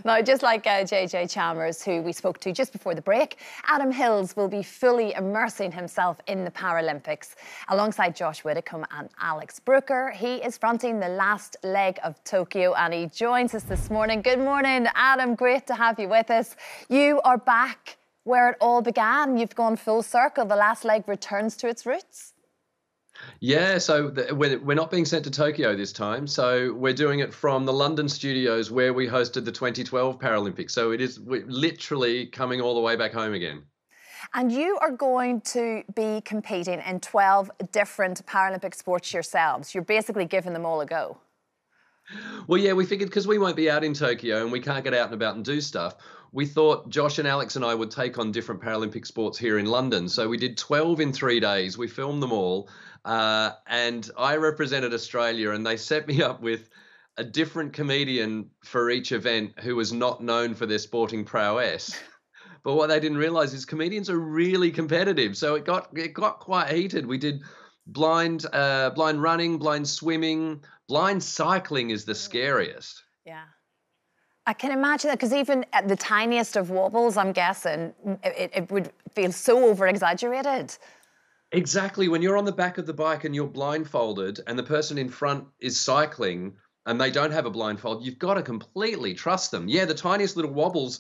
Now, just like JJ Chalmers, who we spoke to just before the break, Adam Hills will be fully immersing himself in the Paralympics. Alongside Josh Widdecombe and Alex Brooker, he is fronting the last leg of Tokyo, and he joins us this morning. Good morning, Adam. Great to have you with us. You are back where it all began. You've gone full circle. The last leg returns to its roots. Yeah, so we're not being sent to Tokyo this time. So we're doing it from the London studios where we hosted the 2012 Paralympics. So we're literally coming all the way back home again. And you are going to be competing in 12 different Paralympic sports yourselves. You're basically giving them all a go. Well, yeah, we figured because we won't be out in Tokyo and we can't get out and about and do stuff, we thought Josh and Alex and I would take on different Paralympic sports here in London. So we did 12 in 3 days. We filmed them all. And I represented Australia, and they set me up with a different comedian for each event who was not known for their sporting prowess. But what they didn't realize is comedians are really competitive. So it got quite heated. We did blind running, blind swimming, blind cycling is the scariest. Yeah. I can imagine that, because even at the tiniest of wobbles, I'm guessing, it would feel so over-exaggerated. Exactly. When you're on the back of the bike and you're blindfolded and the person in front is cycling and they don't have a blindfold, you've got to completely trust them. Yeah, the tiniest little wobbles,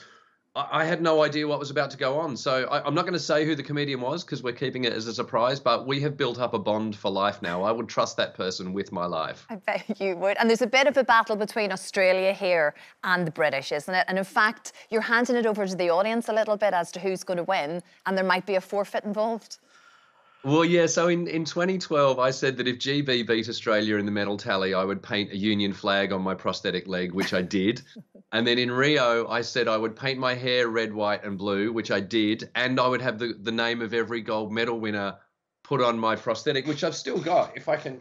I had no idea what was about to go on. So I'm not going to say who the comedian was because we're keeping it as a surprise, but we have built up a bond for life now. I would trust that person with my life. I bet you would. And there's a bit of a battle between Australia here and the British, isn't it? And in fact, you're handing it over to the audience a little bit as to who's going to win, and there might be a forfeit involved. Well, yeah, so in 2012, I said that if GB beat Australia in the medal tally, I would paint a Union flag on my prosthetic leg, which I did. And then in Rio, I said I would paint my hair red, white and blue, which I did. And I would have the name of every gold medal winner put on my prosthetic, which I've still got. If I can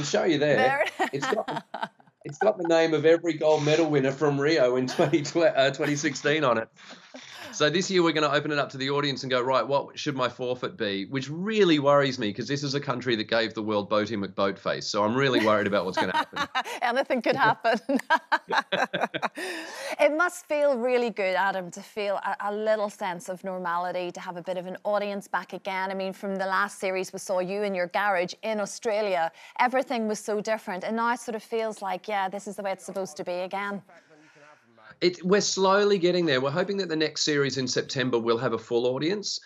show you there. It's got the name of every gold medal winner from Rio in 2016 on it. So this year we're going to open it up to the audience and go, right, what should my forfeit be? Which really worries me because this is a country that gave the world Boaty McBoatface. So I'm really worried about what's going to happen. Anything could happen. It must feel really good, Adam, to feel a little sense of normality, to have a bit of an audience back again. I mean, from the last series we saw you in your garage in Australia, everything was so different. And now it sort of feels like, yeah, this is the way it's supposed to be again. We're slowly getting there. We're hoping that the next series in September will have a full audience.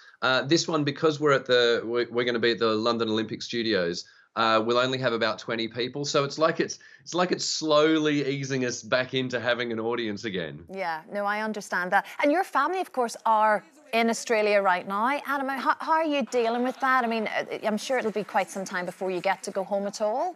This one, because we're going to be at the London Olympic Studios, we'll only have about 20 people. So it's like it's slowly easing us back into having an audience again. Yeah, no, I understand that. And your family, of course, are in Australia right now. Adam, how are you dealing with that? I mean, I'm sure it'll be quite some time before you get to go home at all.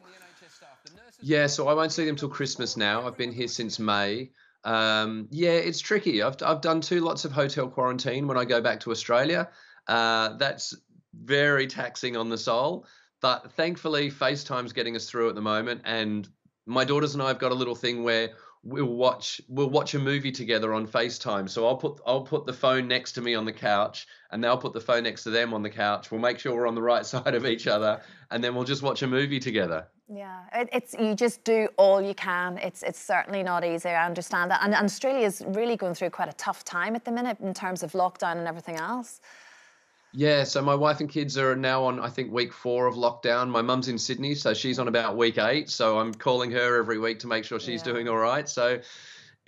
Yeah, so I won't see them till Christmas now. I've been here since May. Yeah, it's tricky. I've done 2 lots of hotel quarantine when I go back to Australia. That's very taxing on the soul, but thankfully FaceTime's getting us through at the moment. And my daughters and I have got a little thing where we'll watch a movie together on FaceTime. So I'll put the phone next to me on the couch and they'll put the phone next to them on the couch. We'll make sure we're on the right side of each other and then we'll just watch a movie together. Yeah, you just do all you can. It's certainly not easy, I understand that. And Australia's really going through quite a tough time at the minute in terms of lockdown and everything else. Yeah, so my wife and kids are now on, I think, week 4 of lockdown. My mum's in Sydney, so she's on about week 8. So I'm calling her every week to make sure she's doing all right. So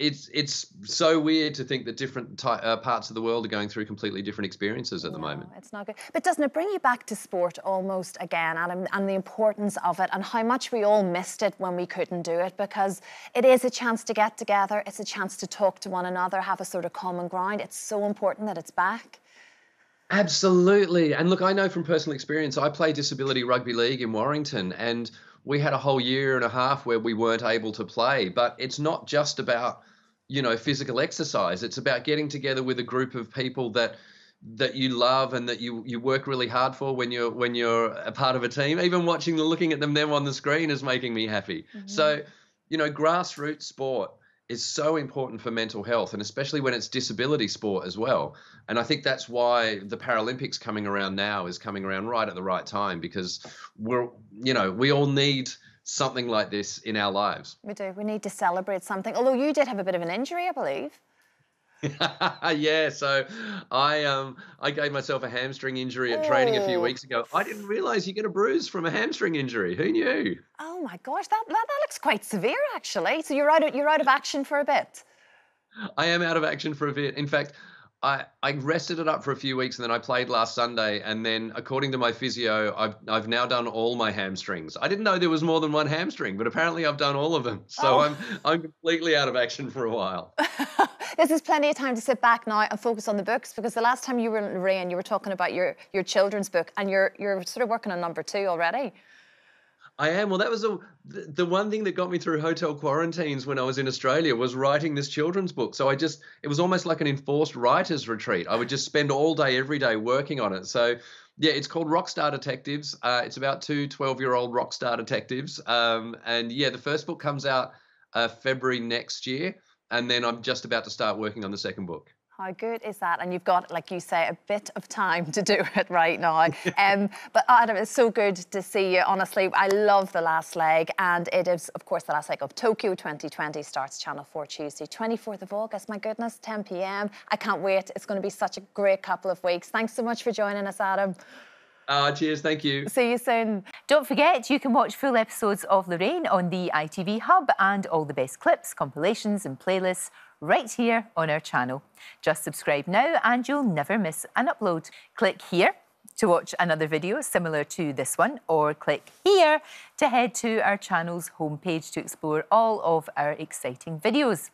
it's so weird to think that different parts of the world are going through completely different experiences at the moment. It's not good. But doesn't it bring you back to sport almost again, Adam, and the importance of it and how much we all missed it when we couldn't do it? Because it is a chance to get together. It's a chance to talk to one another, have a sort of common ground. It's so important that it's back. Absolutely. And look, I know from personal experience, I play disability rugby league in Warrington and we had a whole year and a half where we weren't able to play. But it's not just about, physical exercise. It's about getting together with a group of people that you love and that you work really hard for when you're a part of a team. Even looking at them on the screen is making me happy. Mm-hmm. So, grassroots sport is so important for mental health, and especially when it's disability sport as well. And I think that's why the Paralympics coming around now is coming around right at the right time, because we all need something like this in our lives. We do. We need to celebrate something. Although you did have a bit of an injury, I believe. Yeah, so I gave myself a hamstring injury at training a few weeks ago. I didn't realize you get a bruise from a hamstring injury. Who knew? Oh my gosh, that looks quite severe, actually. So you're out of action for a bit. I am out of action for a bit. In fact, I rested it up for a few weeks and then I played last Sunday. And then, according to my physio, I've now done all my hamstrings. I didn't know there was more than one hamstring, but apparently I've done all of them. So I'm completely out of action for a while. This is plenty of time to sit back now and focus on the books, because the last time you were in Lorraine, you were talking about your children's book, and you're sort of working on number 2 already. I am. Well, that was the one thing that got me through hotel quarantines when I was in Australia, was writing this children's book. So it was almost like an enforced writer's retreat. I would just spend all day, every day working on it. So yeah, it's called Rockstar Detectives. It's about 2 12-year-old rockstar detectives. And yeah, the first book comes out February next year. And then I'm just about to start working on the second book. How good is that? And you've got, like you say, a bit of time to do it right now. But Adam, it's so good to see you. Honestly, I love The Last Leg, and it is, of course, The Last Leg of Tokyo 2020 starts Channel 4 Tuesday, 24th of August. My goodness, 10 p.m. I can't wait. It's going to be such a great couple of weeks. Thanks so much for joining us, Adam. Cheers, thank you. See you soon. Don't forget, you can watch full episodes of Lorraine on the ITV Hub, and all the best clips, compilations and playlists right here on our channel. Just subscribe now and you'll never miss an upload. Click here to watch another video similar to this one, or click here to head to our channel's homepage to explore all of our exciting videos.